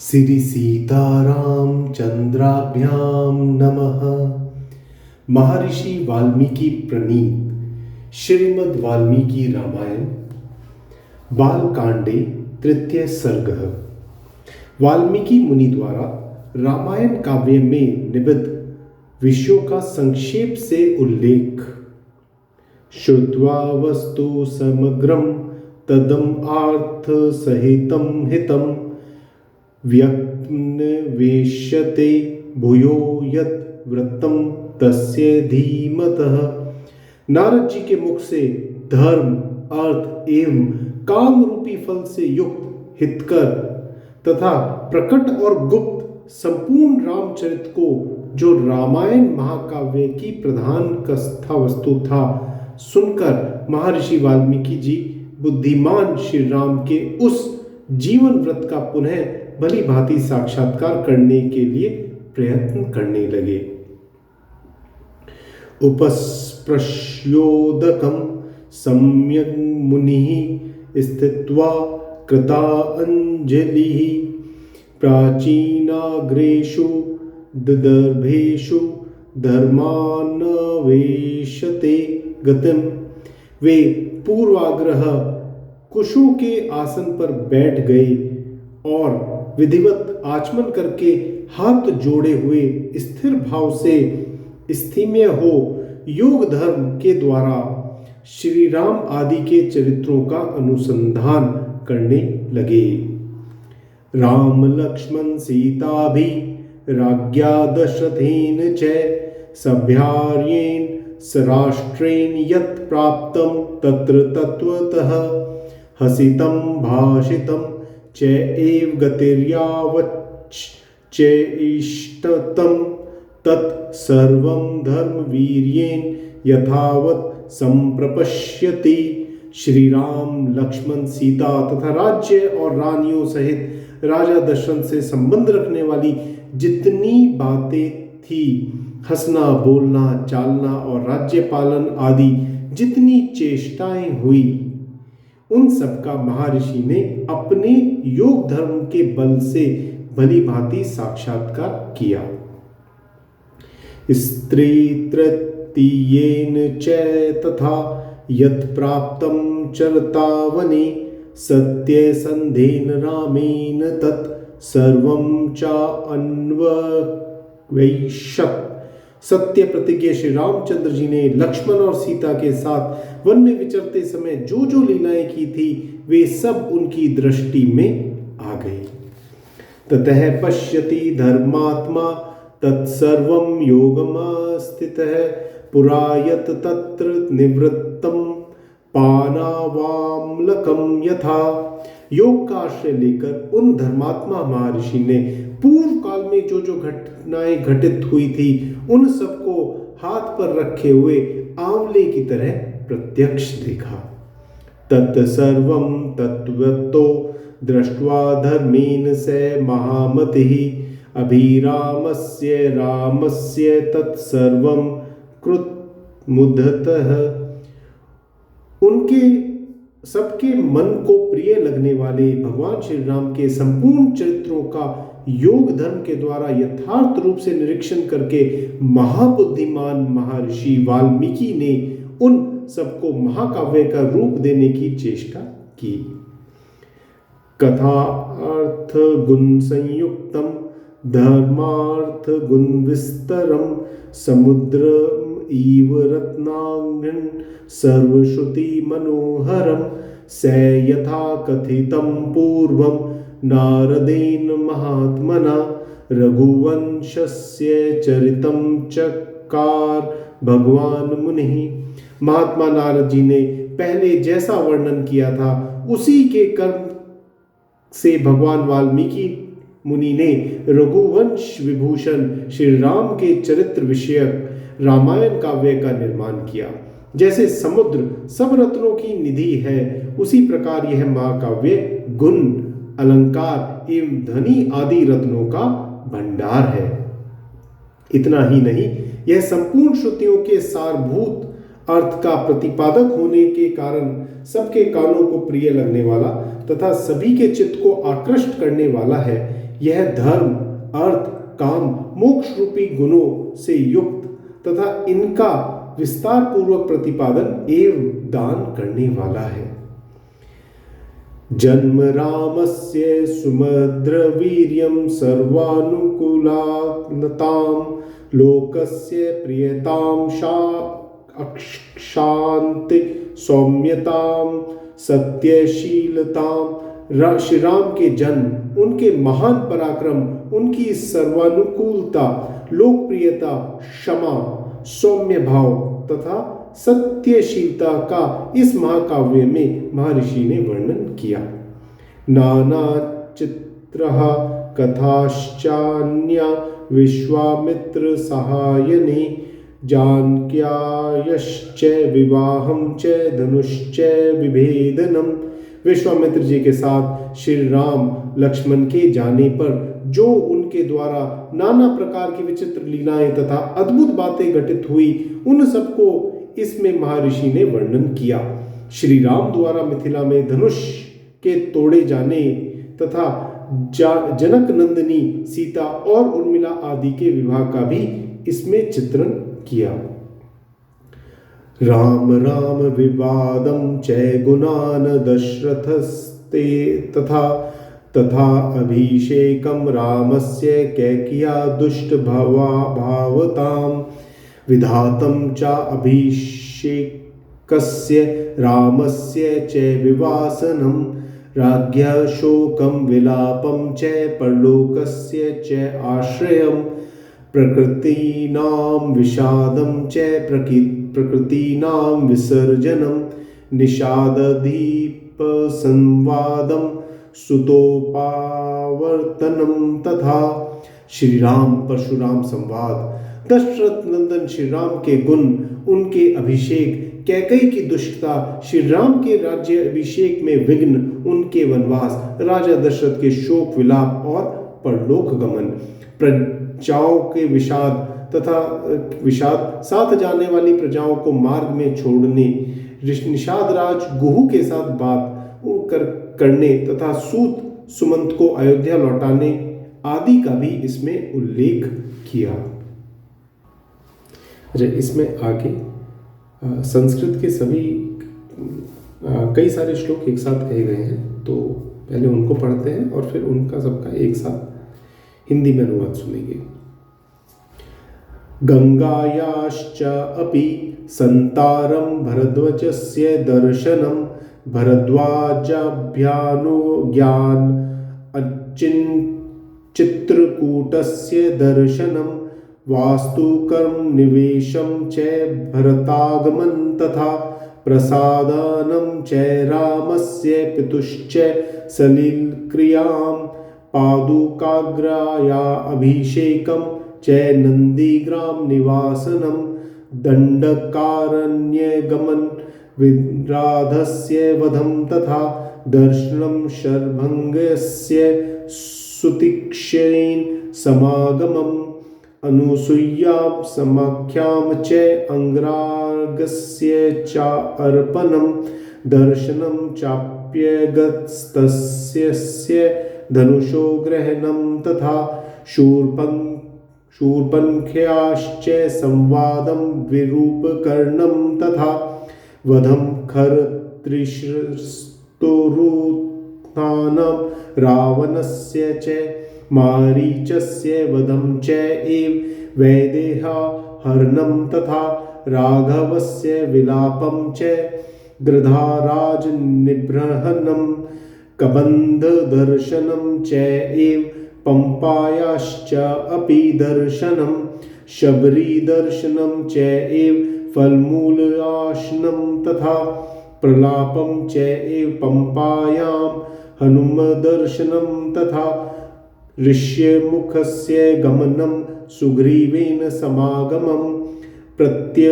श्री सीतारामचंद्राभ्यां नमः। महर्षि वाल्मीकि प्रणीत श्रीमद् वाल्मीकि रामायण बालकांडे तृतीय सर्ग। वाल्मीकि मुनि द्वारा रामायण काव्य में निबद्ध विषयों का संक्षेप से उल्लेख। श्रुत्वा वस्तु समग्रम तदम आर्थ सहितम हितम व्यक्तवेश्यते भूयो यत् वृत्तम तस्य धीमतः। नारद जी के मुख से धर्म, अर्थ एवं काम रूपी फल से युक्त हितकर तथा प्रकट और गुप्त संपूर्ण रामचरित को, जो रामायण महाकाव्य की प्रधान कथा वस्तु था, सुनकर महर्षि वाल्मीकि जी बुद्धिमान श्री राम के उस जीवन व्रत का पुनः भली भांति साक्षात्कार करने के लिए प्रयत्न करने लगे। उपस्पृश्योदकं सम्यग् मुनिः स्थित्वा कृता अंजलिः प्राचीनाग्रेषु ददर्भेषु धर्मान्वेषते गतिम्। वे पूर्वाग्रह कुशों के आसन पर बैठ गए और विधिवत आचमन करके हाथ जोड़े हुए स्थिर भाव से स्थिम्य हो योग धर्म के द्वारा श्री राम आदि के चरित्रों का अनुसंधान करने लगे। राम लक्ष्मण सीता भी राज्ञा दशरथेन च सभ्यार्येण सराष्ट्रेण यत् प्राप्तं तत्र तत्त्वतः हसितं भाषितं च एव गतिर्यावच्च इष्टतं तत् सर्वं धर्मवीर्येण यथावत् संप्रपश्यति। श्री राम, लक्ष्मण, सीता तथा राज्य और रानियों सहित राजा दशरथ से संबंध रखने वाली जितनी बातें थी, हंसना, बोलना, चालना और राज्य पालन आदि जितनी चेष्टाएं हुई, उन सब का महर्षि ने अपने योग धर्म के बल से भली भांति साक्षात्कार किया। स्त्री तृतीयेन च तथा यत् प्राप्तं चरतावने सत्यसन्धेन रामेण तत् सर्वं चान्वैषत्। सत्य प्रतिज्ञ श्री रामचंद्र जी ने लक्ष्मण और सीता के साथ वन में विचरते समय जो जो लीलाएं की थी, वे सब उनकी दृष्टि में आ गई। ततः पश्यति धर्मात्मा तत्सर्वं योगमास्थितः पुरायत तत्र निवृत्तं पानावाम्लकं यथा। योग का आश्रय लेकर उन धर्मात्मा महर्षि ने पूर्व काल में जो जो घटनाएं घटित हुई थी, उन सबको हाथ पर रखे हुए आंवले की तरह प्रत्यक्ष देखा। तत्सर्वं तत्त्वतो दृष्ट्वा धर्मेण स महामतिः अभिरामस्य रामस्य तत्सर्वं कृतमुदतः। उनके सबके मन को प्रिय लगने वाले भगवान श्री राम के संपूर्ण चरित्रों का योग धर्म के द्वारा यथार्थ रूप से निरीक्षण करके महाबुद्धिमान महर्षि वाल्मीकि ने उन सबको महाकाव्य का रूप देने की चेष्टा की। कथा अर्थ गुण संयुक्तम धर्मार्थ गुण विस्तरम समुद्र इव रत्नांगन सर्वश्रुति मनोहरम स यथा कथितं पूर्वं नारदेन महात्मना रघुवंशस्य चरितं चकार भगवान मुनिः। महात्मा नारद जी ने पहले जैसा वर्णन किया था, उसी के कर्म से भगवान वाल्मीकि मुनि ने रघुवंश विभूषण श्री राम के चरित्र विषयक रामायण काव्य का निर्माण किया। जैसे समुद्र सब रत्नों की निधि है, उसी प्रकार यह महाकाव्य गुण, अलंकार एवं धनी आदि रत्नों का भंडार है। इतना ही नहीं, यह संपूर्ण श्रुतियों के सारभूत अर्थ का प्रतिपादक होने के कारण सबके कानों को प्रिय लगने वाला तथा सभी के चित्त को आकृष्ट करने वाला है। यह धर्म, अर्थ, काम, मोक्ष रूपी गुणों से युक्त तथा इनका विस्तार पूर्वक प्रतिपादन एवं दान करने वाला है। जन्म रामस्य सुमद्र वीर्यं सर्वानुकूलतां लोकस्य प्रियतां शांति सौम्यतां सत्यशीलतां। श्री राम के जन्म, उनके महान पराक्रम, उनकी सर्वानुकूलता, लोकप्रियता, क्षमा, सौम्य भाव तथा सत्यशीलता का इस महाकाव्य में महर्षि ने वर्णन किया। नाना चित्रः कथाश्चान्या विश्वामित्र सहायने जानक्यायश्च विवाहं च धनुश्च विभेदनम। विश्वामित्र जी के साथ श्री राम लक्ष्मण के जाने पर जो उनके द्वारा नाना प्रकार की विचित्र लीलाएं तथा अद्भुत बातें घटित हुई, उन सबको इसमें महर्षि ने वर्णन किया। श्री राम द्वारा मिथिला में धनुष के तोड़े जाने तथा जनक नंदिनी सीता और उर्मिला आदि के विवाह का भी इसमें चित्रण किया। राम राम विवादं च गुणान दशरथस्ते तथा तथा अभिषेकं रामस्य कैकेय्या दुष्ट भावतां विधातं च अभिषेकस्य रामस्य च विवासनं राज्ञः शोकं विलापं च परलोकस्य च आश्रयं प्रकृतीनां विषादं च प्रकृतीनां विसर्जनं निषाददीप संवादं सुतोपावर्तनम तथा। श्री राम परशुराम संवाद, दशरथ नंदन श्री राम के गुण, उनके अभिषेक, कैकेयी की दुष्टता, श्री राम के राज्य अभिषेक में विघ्न, उनके वनवास, राजा दशरथ के शोक विलाप और परलोक गमन, प्रजाओं के विषाद तथा साथ जाने वाली प्रजाओं को मार्ग में छोड़ने, निषाद राज गुहू के साथ बात करने तथा सूत सुमंत को अयोध्या लौटाने आदि का भी इसमें उल्लेख किया। इसमें आगे संस्कृत के सभी कई सारे श्लोक एक साथ कहे गए हैं, तो पहले उनको पढ़ते हैं और फिर उनका सबका एक साथ हिंदी में अनुवाद सुनेंगे। गंगायाश्च अपि संतारं भरद्वाजस्य दर्शनं भरद्वाजाभ्यानुज्ञान चित्रकूटस्य दर्शनं वास्तुकर्म निवेशं च भरतागमन तथा प्रसादानं च रामस्य पितुश्च सलिलक्रियां पादुकाग्राया अभिषेकं च नंदीग्राम निवासनं दंडकारण्यगमन विराधस्य वधं तथा दर्शनं शरभंगस्य सुतीक्ष्णेन समागमम् अनुसूयां समाख्यां च अंगरागस्य च अर्पणं दर्शनं चाप्यगस्तस्य धनुषो ग्रहणं तथा शूर्पणख्याश्च संवादं विरूपकर्णं तथा वधं खरतृषस्तुरुत्थानं रावणस्य च मारीचस्य वधं च एव वैदेहहरणं तथा राघवस्य विलापं च गृधाराजनिबर्हणं कबन्धदर्शनं च एव पंपायाश्च अपि दर्शनं शबरीदर्शनं च एव फलमूलाशनं तथा प्रलापं च एव पंपायां हनुमदर्शनं तथा ऋष्यमुखस्य गमनं सुग्रीवेन समागमं प्रत्ययोपादानं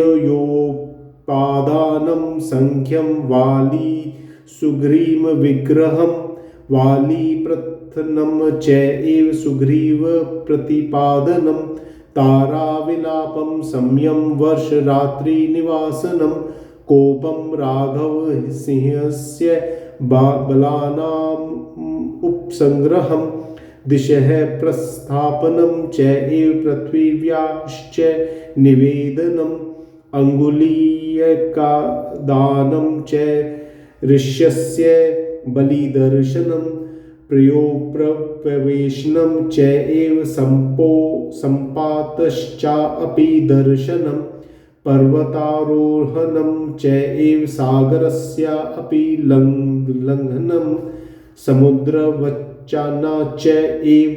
संख्यं वाली सुग्रीव विग्रहं वाली प्रथनं च एव सुग्रीव प्रतिपादनं ताराविलापं सम्यं वर्षरात्रि निवासनं कोपं राघव सिंहस्य बलानाम् उपसंग्रहं दिशः प्रस्थापनं च एव पृथिव्याश्च निवेदनम् अङ्गुलीयकदानं च ऋष्यस्य बलिदर्शनं प्रवेशनं च एव सम्पातश्चापि दर्शनं पर्वतारोहणं च एव सागरस्य अपि लङ्घनं समुद्रवच्चाना च एव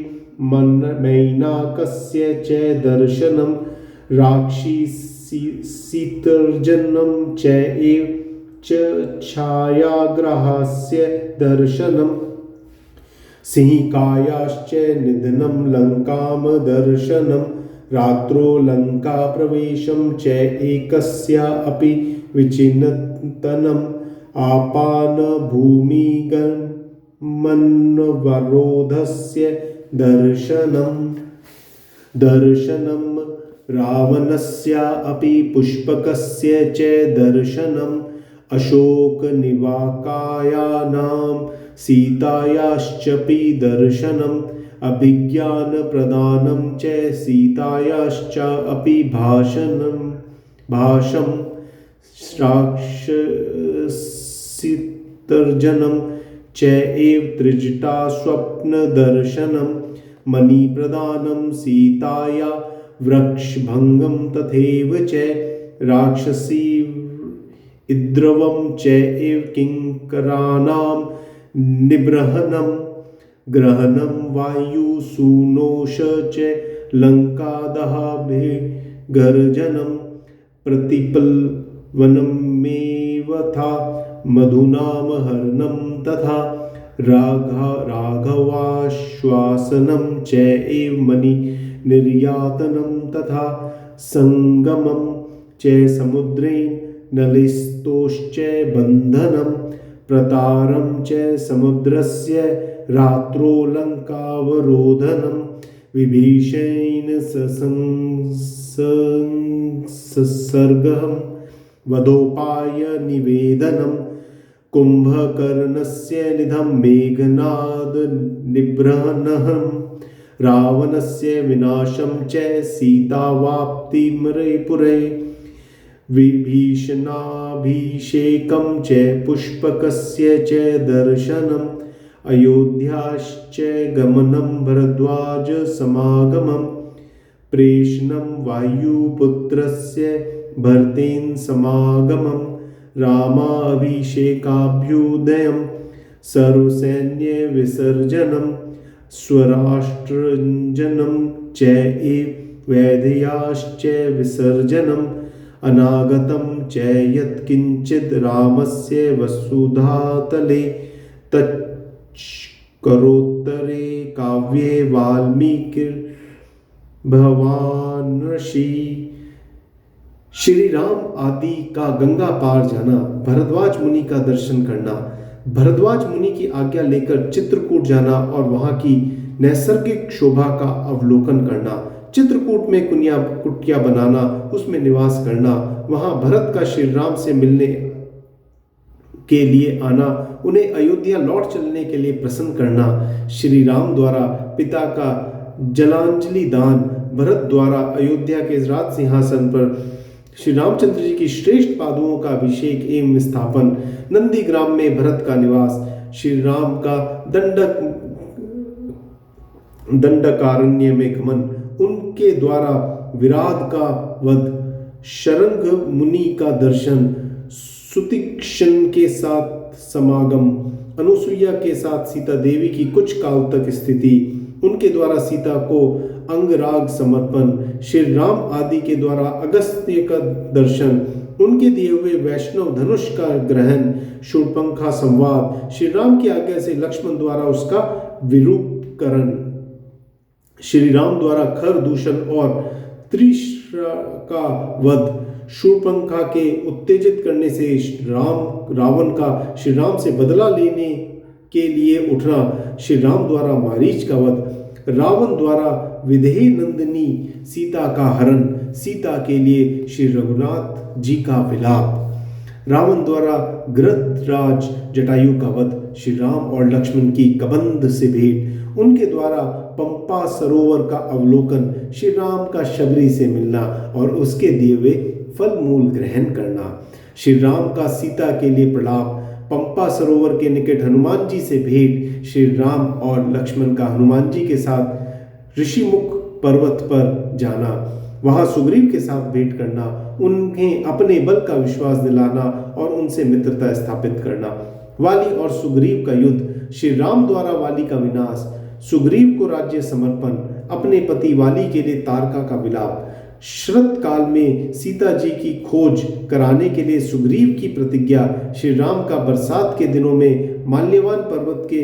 मैनाकस्य च दर्शनं राक्षसीतर्जनं च एव च छायाग्रहस्य दर्शनं सिंहिकायाश्च निधनं लङ्कां दर्शनं रात्रो लङ्काप्रवेशं च एकस्य अपि विचिन्तनम् आपानभूमिगमनवरोधस्य दर्शनं रावणस्य अपि पुष्पकस्य च दर्शनम् अशोकनिवाकायानां सीतायाश्चपि दर्शनम् अभिज्ञानप्रदानं च सीतायाश्चापि भाषं राक्षसीतर्जनं च एव त्रिजटा स्वप्नदर्शनं मणिप्रदानं सीताया वृक्षभङ्गं तथैव च राक्षसी इद्रवं च एव किङ्कराणां निबृहनं ग्रहणं वायुसूनोष च लङ्कादहाभिगर्जनं प्रतिप्लवनमेवथा मधुनामहरणं तथा राघवाश्वासनं च एव मणिनिर्यातनं तथा सङ्गमं च समुद्रेण नलिस्तोश्च बन्धनं प्रतारं च समुद्रस्य रात्रो लङ्कावरोधनं विभीषणेन ससर्गं वधोपाय निवेदनं कुम्भकर्णस्य निधं मेघनाद निबृहणं रावणस्य विनाशं च सीतावाप्तिमपुरे विभीषणाभिषेकं च पुष्पकस्य च दर्शनम् अयोध्याश्च गमनं भरद्वाज समागमं प्रेषणं वायुपुत्रस्य भरतेन समागमं रामाभिषेकाभ्युदयं सर्वसैन्यविसर्जनं स्वराष्ट्रञ्जनं च एव वैदेह्याश्च विसर्जनम् अनागतं च यत्किञ्चित् रामस्य वसुधातले तच्करोत्तरे काव्ये वाल्मीकिर्भगवान् ऋषि। श्री राम आदि का गंगा पार जाना, भरद्वाज मुनि का दर्शन करना, भरद्वाज मुनि की आज्ञा लेकर चित्रकूट जाना और वहां की नैसर्गिक शोभा का अवलोकन करना, चित्रकूट में कुटिया बनाना, उसमें निवास करना, वहां भरत का श्री राम से मिलने के लिए आना, उन्हें अयोध्या लौट चलने के लिए प्रसन्न करना, श्री राम द्वारा पिता का जलांजलि दान, भरत द्वारा अयोध्या के राज सिंहासन पर श्री रामचंद्र जी की श्रेष्ठ पादुओं का अभिषेक एवं स्थापन, नंदीग्राम में भरत का निवास, श्री राम का दंडकारण्य में गमन, उनके द्वारा विराट का वध, शरंग मुनि का दर्शन, सुतीक्षण के साथ समागम, अनुसुईया के साथ सीता देवी की कुछ काल तक स्थिति, उनके द्वारा सीता को अंगराग समर्पण, श्री राम आदि के द्वारा अगस्त्य का दर्शन, उनके दिए हुए वैष्णव धनुष का ग्रहण, शूर्पणखा संवाद, श्री राम की आज्ञा से लक्ष्मण द्वारा उसका विरूपकरण, श्री राम द्वारा खर दूषण और त्रिश्रा का वध, शूर्पणखा के उत्तेजित करने से रावण का श्री राम से बदला लेने के लिए उठना, श्री राम द्वारा मारीच का वध, रावण द्वारा विदेही नंदिनी सीता का हरण, सीता के लिए श्री रघुनाथ जी का विलाप, रावण द्वारा गृहराज जटायु का वध, श्री राम और लक्ष्मण की कबंध से भेंट, उनके द्वारा पंपा सरोवर का अवलोकन, श्री राम का शबरी से मिलना और उसके दिए हुए फल मूल ग्रहण करना, श्री राम का सीता के लिए प्रलाप, पंपा सरोवर के निकट हनुमान जी से भेंट, श्री राम और लक्ष्मण का हनुमान जी के साथ ऋषिमुख पर्वत पर जाना, वहां सुग्रीव के साथ भेंट करना, उन्हें अपने बल का विश्वास दिलाना और उनसे मित्रता स्थापित करना, वाली और सुग्रीव का युद्ध, श्री राम द्वारा वाली का विनाश, सुग्रीव को राज्य समर्पण, अपने पति वाली के लिए तारका का विलाप, शरत काल में सीता जी की खोज कराने के लिए सुग्रीव की प्रतिज्ञा, श्री राम का बरसात के दिनों में माल्यवान पर्वत के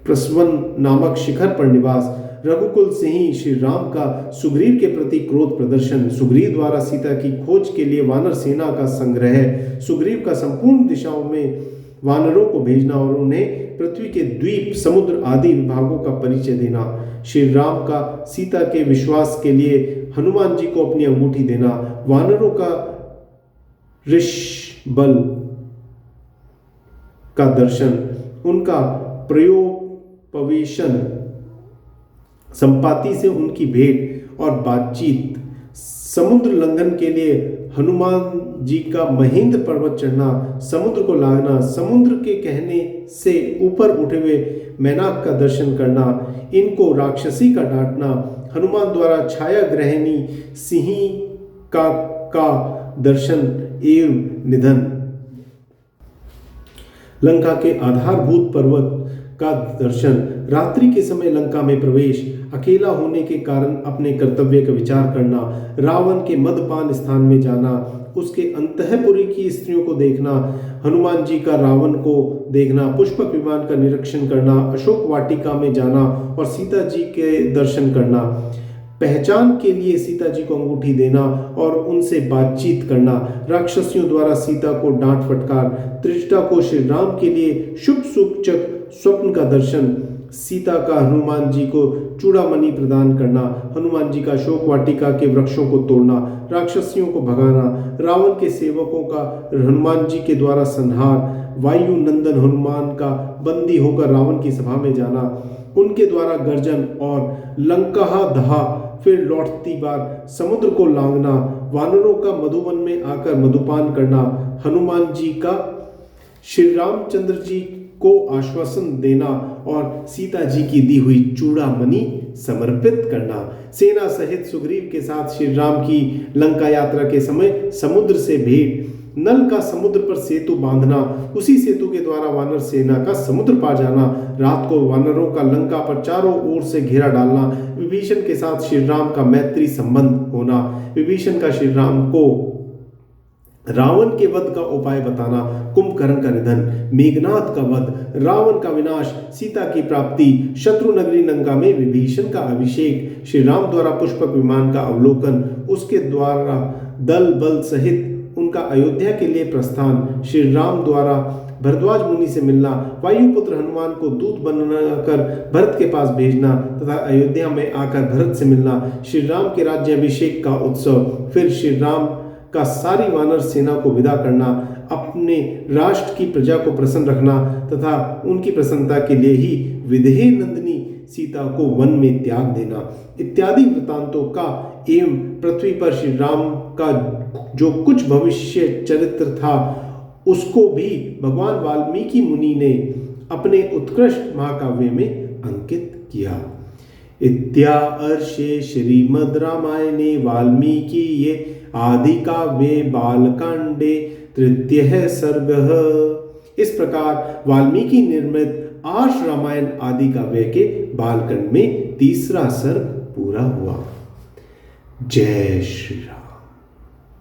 प्रस्वन नामक शिखर पर निवास, रघुकुल से ही श्री राम का सुग्रीव के प्रति क्रोध प्रदर्शन, सुग्रीव द्वारा सीता की खोज के लिए वानर सेना का संग्रह, सुग्रीव का संपूर्ण दिशाओं में वानरों को भेजना और उन्हें पृथ्वी के द्वीप, समुद्र आदि विभागों का परिचय देना, श्री राम का सीता के विश्वास के लिए हनुमान जी को अपनी अंगूठी देना, वानरों का ऋषबल का दर्शन, उनका प्रयोपवेशन, संपाति से उनकी भेंट और बातचीत, समुद्र लंघन के लिए हनुमान जी का महेंद्र पर्वत चढ़ना, समुद्र को लागना, समुद्र के कहने से ऊपर उठे हुए मैनाक का दर्शन करना, इनको राक्षसी का डांटना, हनुमान द्वारा छाया ग्रहणी सिंहिका का दर्शन एवं निधन, लंका के आधारभूत पर्वत का दर्शन, रात्रि के समय लंका में प्रवेश, अकेला होने के कारण अपने कर्तव्य का विचार करना, रावण के मदपान स्थान में जाना, उसके अंतःपुरी की स्त्रियों को देखना, हनुमान जी का रावण को देखना, पुष्पक विमान का निरीक्षण करना, अशोक वाटिका में जाना और सीता जी के दर्शन करना, पहचान के लिए सीता जी को अंगूठी देना और उनसे बातचीत करना, राक्षसियों द्वारा सीता को डांट फटकार, त्रिजटा को श्री राम के लिए शुभ सूचक स्वप्न का दर्शन, सीता का हनुमान जी को चूड़ामणि प्रदान करना, हनुमान जी का अशोक वाटिका के वृक्षों को तोड़ना, राक्षसियों को भगाना, रावण के सेवकों का हनुमान जी के द्वारा संहार, वायु नंदन हनुमान का बंदी होकर रावण की सभा में जाना, उनके द्वारा गर्जन और लंका दहा, फिर लौटती बार समुद्र को लांघना, वानरों का मधुवन में आकर मधुपान करना, हनुमान जी का श्री रामचंद्र जी को आश्वासन देना और सीता जी की दी हुई चूड़ामणि समर्पित करना, सेना सहित सुग्रीव के साथ श्री राम की लंका यात्रा के समय समुद्र से भेंट, नल का समुद्र पर सेतु बांधना, उसी सेतु के द्वारा वानर सेना का समुद्र पार जाना, रात को वानरों का लंका पर चारों ओर से घेरा डालना, विभीषण के साथ श्री राम का मैत्री संबंध होना, विभीषण का श्री राम को रावण के वध का उपाय बताना, कुंभकर्ण का निधन, मेघनाद का वध, रावण का विनाश, सीता की प्राप्ति, शत्रु नगरी लंका में विभीषण का अभिषेक, श्री राम द्वारा पुष्पक विमान का अवलोकन, उसके द्वारा दल बल सहित उनका अयोध्या के लिए प्रस्थान, श्री राम द्वारा भरद्वाज मुनि से मिलना, वायुपुत्र हनुमान को दूत बनाकर भरत के पास भेजना तथा अयोध्या में आकर भरत से मिलना, श्री राम के राज्य अभिषेक का उत्सव, फिर श्री राम का सारी वानर सेना को विदा करना, अपने राष्ट्र की प्रजा को प्रसन्न रखना तथा उनकी प्रसन्नता के लिए ही विदेह नंदिनी सीता को वन में त्याग देना इत्यादि वृतांतों का एवं पृथ्वी पर श्री राम का जो कुछ भविष्य चरित्र था उसको भी भगवान वाल्मीकि मुनि ने अपने उत्कृष्ट महाकाव्य में अंकित किया। इत्यार्षे श्रीमद् रामायणे वाल्मीकिये आदि काव्ये बालकांडे तृतीयः सर्गः। इस प्रकार वाल्मीकि निर्मित आर्ष रामायण आदि काव्य के बालकांड में तीसरा सर्ग पूरा हुआ। जय श्री राम।